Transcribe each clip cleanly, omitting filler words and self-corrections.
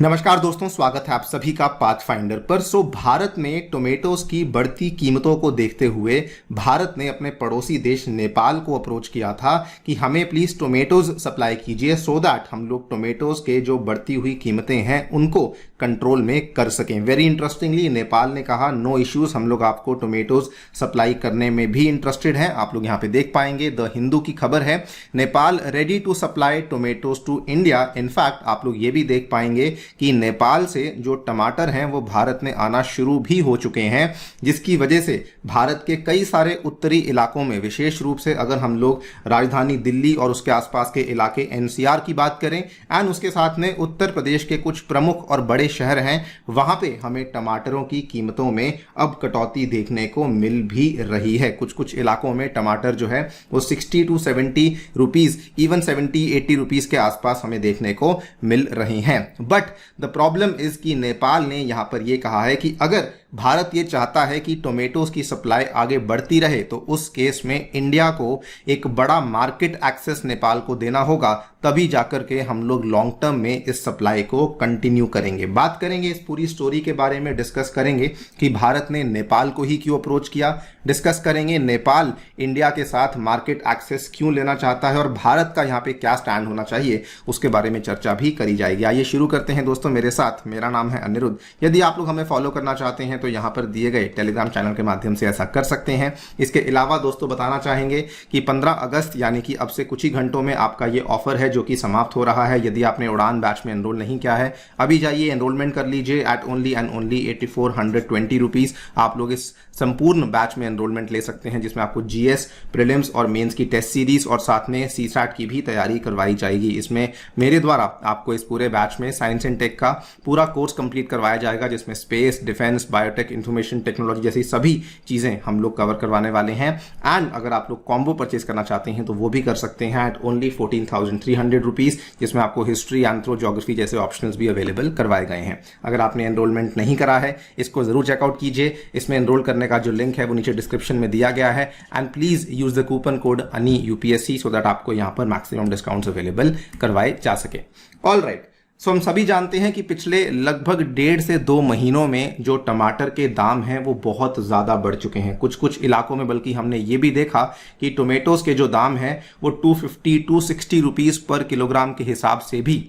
नमस्कार दोस्तों, स्वागत है आप सभी का पाथफाइंडर पर। भारत में टोमेटोज की बढ़ती कीमतों को देखते हुए भारत ने अपने पड़ोसी देश नेपाल को अप्रोच किया था कि हमें प्लीज टोमेटोज सप्लाई कीजिए सो दैट हम लोग टोमेटोज के जो बढ़ती हुई कीमतें हैं उनको कंट्रोल में कर सकें। वेरी इंटरेस्टिंगली नेपाल ने कहा नो इश्यूज, हम लोग आपको टोमेटोज सप्लाई करने में भी इंटरेस्टेड हैं। आप लोग यहाँ पे देख पाएंगे द हिंदू की खबर है, Nepal ready to supply tomatoes to India. In fact आप लोग ये भी देख पाएंगे कि नेपाल से जो टमाटर हैं वो भारत में आना शुरू भी हो चुके हैं, जिसकी वजह से भारत के कई सारे उत्तरी इलाकों में, विशेष रूप से अगर हम लोग राजधानी दिल्ली और उसके आसपास के इलाके एनसीआर की बात करें एंड उसके साथ में उत्तर प्रदेश के कुछ प्रमुख और बड़े शहर हैं, वहां पे हमें टमाटरों की कीमतों में अब कटौती देखने को मिल भी रही है। कुछ कुछ इलाकों में टमाटर जो है वो 60 to 70 रुपीज, इवन 70-80 रुपीज के आसपास हमें देखने को मिल रही हैं। बट द प्रॉब्लम इज कि नेपाल ने यहां पर यह कहा है कि अगर भारत ये चाहता है कि टोमेटोज की सप्लाई आगे बढ़ती रहे तो उस केस में इंडिया को एक बड़ा मार्केट एक्सेस नेपाल को देना होगा, तभी जाकर के हम लोग लॉन्ग टर्म में इस सप्लाई को कंटिन्यू करेंगे। बात करेंगे इस पूरी स्टोरी के बारे में, डिस्कस करेंगे कि भारत ने नेपाल को ही क्यों अप्रोच किया, डिस्कस करेंगे नेपाल इंडिया के साथ मार्केट एक्सेस क्यों लेना चाहता है और भारत का यहाँ पे क्या स्टैंड होना चाहिए, उसके बारे में चर्चा भी करी जाएगी। आइए शुरू करते हैं दोस्तों मेरे साथ। मेरा नाम है अनिरुद्ध। यदि आप लोग हमें फॉलो करना चाहते हैं तो यहाँ पर दिए गए टेलीग्राम चैनल के माध्यम से ऐसा कर सकते हैं। इसके अलावा दोस्तों बताना चाहेंगे कि 15 अगस्त यानी कि अब से कुछ ही घंटों में आपका ये ऑफर है जो कि समाप्त हो रहा है। यदि आपने उड़ान बैच में एनरोल नहीं किया है, अभी जाइए एनरोलमेंट कर लीजिए at only and only 8420 rupees. आप लोग इस संपूर्ण बैच में एनरोलमेंट ले सकते हैं जिसमें आपको जीएस, प्रीलिम्स और मेंस की टेस्ट सीरीज और साथ में सीसैट की भी तैयारी करवाई जाएगी। इसमें मेरे द्वारा आपको इस पूरे बैच में साइंस एंड टेक का पूरा कोर्स कंप्लीट करवाया जाएगा, जिसमें space, defence, biotech, information technology जैसी सभी चीजें हम लोग कवर करवाने वाले हैं। एंड अगर आप लोग कॉम्बो परचेज करना चाहते हैं तो वो भी कर सकते हैं एट ओनली 14,300 रुपीज, जिसमें आपको हिस्ट्री, एंथ्रो, ज्योग्राफी जैसे ऑप्शनल्स भी अवेलेबल करवाए गए हैं। अगर आपने एनरोलमेंट नहीं करा है इसको जरूर चेकआउट कीजिए। इसमें एनरोल करने का जो लिंक है वो नीचे डिस्क्रिप्शन में दिया गया है and please use the coupon code अनि यूपीएससी सो दैट आपको यहां पर मैक्सिमम डिस्काउंट्स अवेलेबल करवाए जा सके। ऑल राइट, सो हम सभी जानते हैं कि पिछले लगभग 1.5 से 2 महीनों में जो टमाटर के दाम हैं वो बहुत ज़्यादा बढ़ चुके हैं। कुछ कुछ इलाकों में बल्कि हमने ये भी देखा कि टोमेटोज के जो दाम हैं वो 250-260 रुपीज़ पर किलोग्राम के हिसाब से भी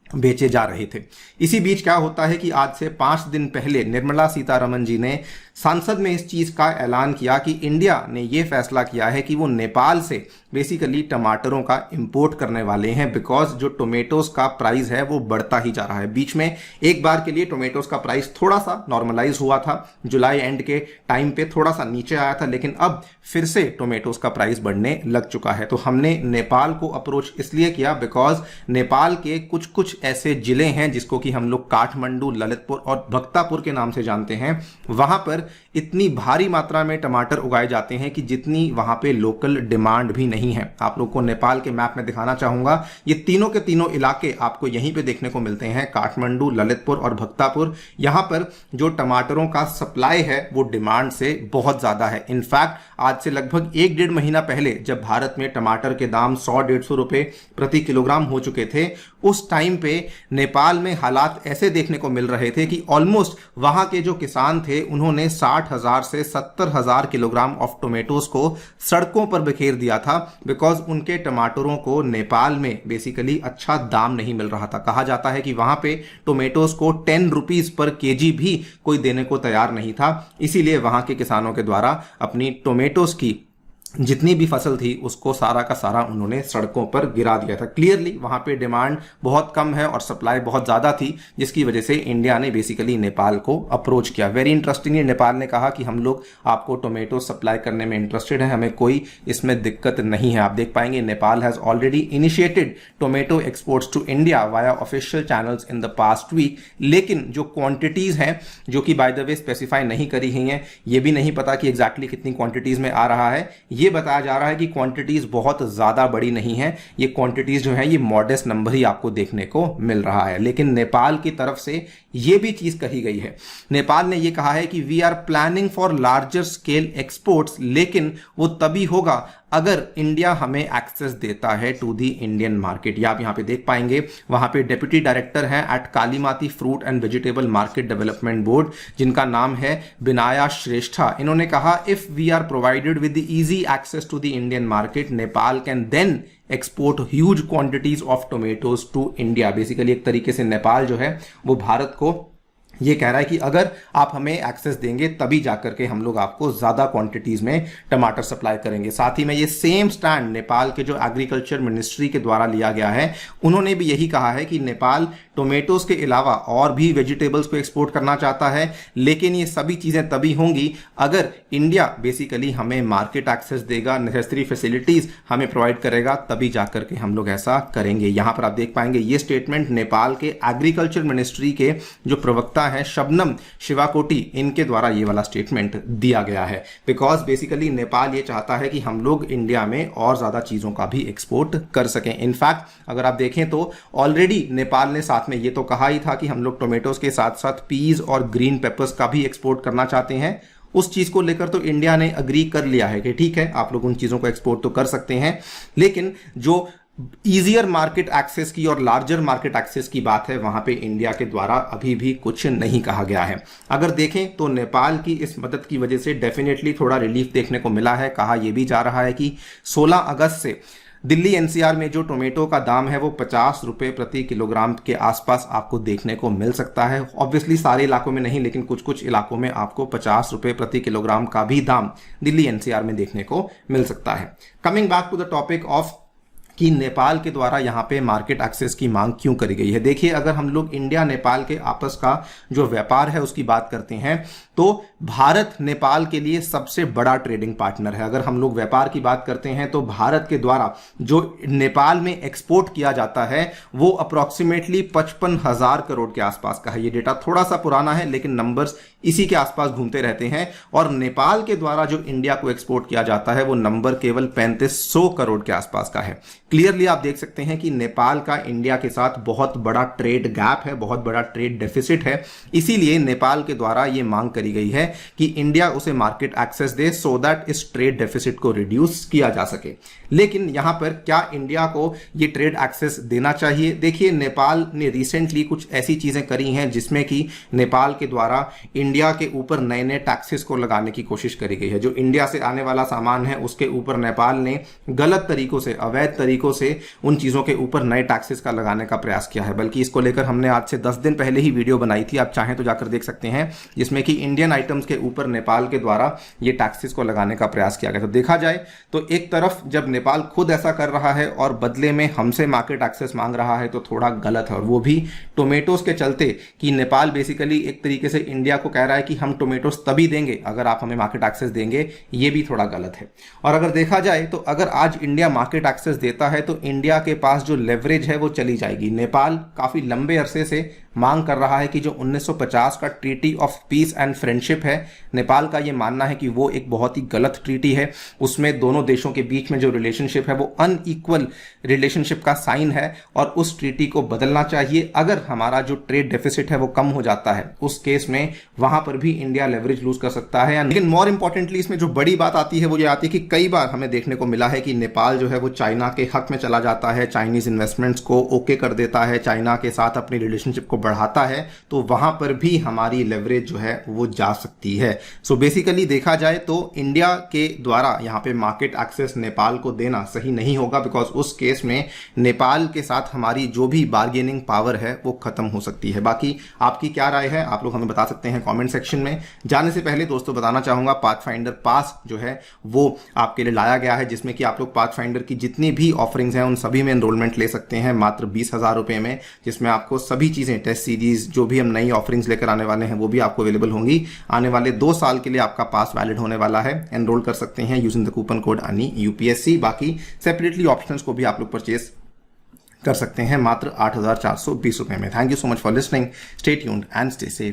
बेचे जा रहे थे। इसी बीच क्या होता है कि आज से 5 दिन पहले निर्मला सीतारमण जी ने संसद में इस चीज का ऐलान किया कि इंडिया ने यह फैसला किया है कि वो नेपाल से बेसिकली टमाटरों का इंपोर्ट करने वाले हैं, बिकॉज जो टोमेटोज का प्राइस है वो बढ़ता ही जा रहा है। बीच में एक बार के लिए टोमेटोज का प्राइस थोड़ा सा नॉर्मलाइज हुआ था, जुलाई एंड के टाइम पे थोड़ा सा नीचे आया था, लेकिन अब फिर से टोमेटोज का प्राइस बढ़ने लग चुका है। तो हमने नेपाल को अप्रोच इसलिए किया बिकॉज नेपाल के कुछ कुछ ऐसे जिले हैं जिसको कि हम लोग काठमांडू, ललितपुर और भक्तापुर के नाम से जानते हैं, वहां पर इतनी भारी मात्रा में टमाटर उगाए जाते हैं कि जितनी वहां पे लोकल डिमांड भी नहीं है। आप लोग को नेपाल के मैप में दिखाना चाहूंगा, ये तीनों के तीनों इलाके आपको यहीं पे देखने को मिलते हैं, काठमांडू, ललितपुर और भक्तापुर। यहां पर जो टमाटरों का सप्लाई है वो डिमांड से बहुत ज्यादा है। इनफैक्ट आज से लगभग 1-1.5 महीना पहले जब भारत में टमाटर के दाम 100-150 रुपए प्रति किलोग्राम हो चुके थे, उस टाइम पे नेपाल में हालात ऐसे देखने को मिल रहे थे कि ऑलमोस्ट वहां के जो किसान थे उन्होंने 60,000 से 70,000 किलोग्राम ऑफ टोमेटोज को सड़कों पर बिखेर दिया था, बिकॉज उनके टमाटरों को नेपाल में बेसिकली अच्छा दाम नहीं मिल रहा था। कहा जाता है कि वहां पे टोमेटोज को 10 रुपीज पर केजी भी कोई देने को तैयार नहीं था। इसीलिए वहां के किसानों के द्वारा अपनी टोमेटोज की जितनी भी फसल थी उसको सारा का सारा उन्होंने सड़कों पर गिरा दिया था। क्लियरली वहां पे डिमांड बहुत कम है और सप्लाई बहुत ज्यादा थी, जिसकी वजह से इंडिया ने बेसिकली नेपाल को अप्रोच किया। वेरी इंटरेस्टिंगली नेपाल ने कहा कि हम लोग आपको टोमेटो सप्लाई करने में इंटरेस्टेड है, हमें कोई इसमें दिक्कत नहीं है। आप देख पाएंगे Nepal has already initiated tomato exports to India via official channels in the past week, लेकिन जो क्वांटिटीज हैं जो कि बाय द वे स्पेसिफाई नहीं करी गई हैं, ये भी नहीं पता कि एग्जैक्टली कितनी क्वांटिटीज में आ रहा है। ये बताया जा रहा है कि क्वांटिटीज बहुत ज्यादा बड़ी नहीं है, ये क्वांटिटीज जो है ये मॉडेस्ट नंबर ही आपको देखने को मिल रहा है। लेकिन नेपाल की तरफ से ये भी चीज कही गई है। नेपाल ने ये कहा है कि we are planning for larger scale exports, लेकिन वो तभी होगा अगर इंडिया हमें एक्सेस देता है टू दी इंडियन मार्केट। ये आप यहां पे देख पाएंगे, वहां पे डेप्यूटी डायरेक्टर हैं at Kalimati fruit and vegetable market development board, जिनका नाम है बिनाया श्रेष्ठा। इन्होंने कहा if we are provided with the easy access to the Indian market, Nepal can then export huge quantities of tomatoes to India. Basically एक तरीके से नेपाल जो है वो भारत को ये कह रहा है कि अगर आप हमें एक्सेस देंगे तभी जाकर के हम लोग आपको ज्यादा क्वांटिटीज में टमाटर सप्लाई करेंगे। साथ ही में ये सेम स्टैंड नेपाल के जो एग्रीकल्चर मिनिस्ट्री के द्वारा लिया गया है, उन्होंने भी यही कहा है कि नेपाल टोमेटोज के अलावा और भी वेजिटेबल्स को एक्सपोर्ट करना चाहता है, लेकिन ये सभी चीजें तभी होंगी अगर इंडिया बेसिकली हमें मार्केट एक्सेस देगा, नेसेसरी फैसिलिटीज हमें प्रोवाइड करेगा, तभी जाकर के हम लोग ऐसा करेंगे। यहां पर आप देख पाएंगे ये स्टेटमेंट नेपाल के एग्रीकल्चर मिनिस्ट्री के जो प्रवक्ता है शबनम शिवाकोटी, इनके द्वारा ये वाला स्टेटमेंट दिया गया है। बिकॉज बेसिकली नेपाल ये चाहता है कि हम लोग इंडिया में और ज्यादा चीजों का भी एक्सपोर्ट कर सकें। इनफैक्ट अगर आप देखें तो ऑलरेडी नेपाल ने साथ में ये तो कहा ही था कि हम लोग टोमेटोज के साथ साथ पीज और ग्रीन पेपर्स का भी एक्सपोर्ट करना चाहते हैं। उस चीज को लेकर तो इंडिया ने अग्री कर लिया है कि ठीक है आप लोग उन चीजों को एक्सपोर्ट तो कर सकते हैं, लेकिन जो ईजियर मार्केट एक्सेस की और लार्जर मार्केट एक्सेस की बात है, वहां पे इंडिया के द्वारा अभी भी कुछ नहीं कहा गया है। अगर देखें तो नेपाल की इस मदद की वजह से डेफिनेटली थोड़ा रिलीफ देखने को मिला है। कहा यह भी जा रहा है कि 16 अगस्त से दिल्ली एनसीआर में जो टोमेटो का दाम है वो 50 रुपए प्रति किलोग्राम के आसपास आपको देखने को मिल सकता है। ऑब्वियसली सारे इलाकों में नहीं, लेकिन कुछ कुछ इलाकों में आपको 50 रुपए प्रति किलोग्राम का भी दाम दिल्ली एनसीआर में देखने को मिल सकता है। Coming back to the topic of कि नेपाल के द्वारा यहाँ पे मार्केट एक्सेस की मांग क्यों करी गई है। देखिए, अगर हम लोग इंडिया नेपाल के आपस का जो व्यापार है उसकी बात करते हैं तो भारत नेपाल के लिए सबसे बड़ा ट्रेडिंग पार्टनर है। अगर हम लोग व्यापार की बात करते हैं तो भारत के द्वारा जो नेपाल में एक्सपोर्ट किया जाता है वो अप्रोक्सीमेटली 55,000 करोड़ के आसपास का है। ये डेटा थोड़ा सा पुराना है, लेकिन नंबर्स इसी के आसपास घूमते रहते हैं। और नेपाल के द्वारा जो इंडिया को एक्सपोर्ट किया जाता है वो नंबर केवल 3500 करोड़ के आसपास का है। क्लियरली आप देख सकते हैं कि नेपाल का इंडिया के साथ बहुत बड़ा ट्रेड गैप है, बहुत बड़ा ट्रेड डेफिसिट है। इसीलिए नेपाल के द्वारा यह मांग करी गई है कि इंडिया उसे मार्केट एक्सेस दे सो दैट इस ट्रेड डेफिसिट को रिड्यूस किया जा सके। लेकिन यहां पर क्या इंडिया को यह ट्रेड एक्सेस देना चाहिए? देखिए, नेपाल ने रिसेंटली कुछ ऐसी चीजें करी हैं जिसमें कि नेपाल के द्वारा इंडिया के ऊपर नए नए टैक्सेस को लगाने की कोशिश करी गई है। जो इंडिया से आने वाला सामान है उसके ऊपर नेपाल ने गलत तरीकों से, अवैध तरीकों से उन चीजों के ऊपर नए टैक्सेस का लगाने का प्रयास किया है। बल्कि इसको लेकर हमने आज से 10 दिन पहले ही वीडियो बनाई थी, आप चाहें तो जाकर देख सकते हैं, जिसमें कि इंडियन आइटम्स के ऊपर नेपाल के द्वारा ये टैक्सेस को लगाने का प्रयास किया गया। तो देखा जाए तो एक तरफ जब नेपाल खुद ऐसा कर रहा है और बदले में हमसे मार्केट एक्सेस मांग रहा है तो थोड़ा गलत है, और वो भी टोमेटोज के चलते कि नेपाल बेसिकली एक तरीके से इंडिया को कह रहा है कि हम टोमेटोज तभी देंगे अगर आप हमें मार्केट एक्सेस देंगे। ये भी थोड़ा गलत है। और अगर देखा जाए तो अगर आज इंडिया मार्केट एक्सेस देता है तो इंडिया के पास जो लेवरेज है वो चली जाएगी। नेपाल काफी लंबे अरसे से मांग कर रहा है कि जो 1950 का treaty of peace and friendship है, नेपाल का यह मानना है कि वो एक बहुत ही गलत ट्रीटी है। उसमें दोनों देशों के बीच में जो रिलेशनशिप है वो अनइक्वल रिलेशनशिप का साइन है और उस ट्रीटी को बदलना चाहिए। अगर हमारा जो ट्रेड डेफिसिट है वो कम हो जाता है, उस केस में वहां पर भी इंडिया लेवरेज लूज कर सकता है। लेकिन मोर इंपॉर्टेंटली इसमें जो बड़ी बात आती है वो ये आती है कि कई बार हमें देखने को मिला है कि नेपाल जो है वो चाइना के हक में चला जाता है, चाइनीज इन्वेस्टमेंट्स को ओके कर देता है, चाइना के साथ अपनी रिलेशनशिप को बढ़ाता है, तो वहां पर भी हमारी लेवरेज जो है वो जा सकती है। सो बेसिकली देखा जाए तो इंडिया के द्वारा यहां पे मार्केट एक्सेस नेपाल को देना सही नहीं होगा, बिकॉज उस केस में नेपाल के साथ हमारी जो भी बार्गेनिंग पावर है वो खत्म हो सकती है। बाकी आपकी क्या राय है आप लोग हमें बता सकते हैं कमेंट सेक्शन में। जाने से पहले दोस्तों बताना चाहूंगा, पाथफाइंडर पास जो है वो आपके लिए लाया गया है, जिसमें कि आप लोग पाथफाइंडर की जितनी भी ऑफरिंग्स हैं उन सभी में एनरोलमेंट ले सकते हैं मात्र 20,000 रुपए में, जिसमें आपको सभी चीजें, टेस्ट सीरीज, जो भी हम नई ऑफरिंग्स लेकर आने वाले हैं वो भी आपको अवेलेबल होंगी। आने वाले 2 साल के लिए आपका पास वैलिड होने वाला है। एनरोल कर सकते हैं using the coupon code ANI UPSC। बाकी सेपरेटली ऑप्शंस को भी आप लोग परचेज कर सकते हैं मात्र 8,420 रुपए में। Thank you so much for listening, stay tuned and stay safe.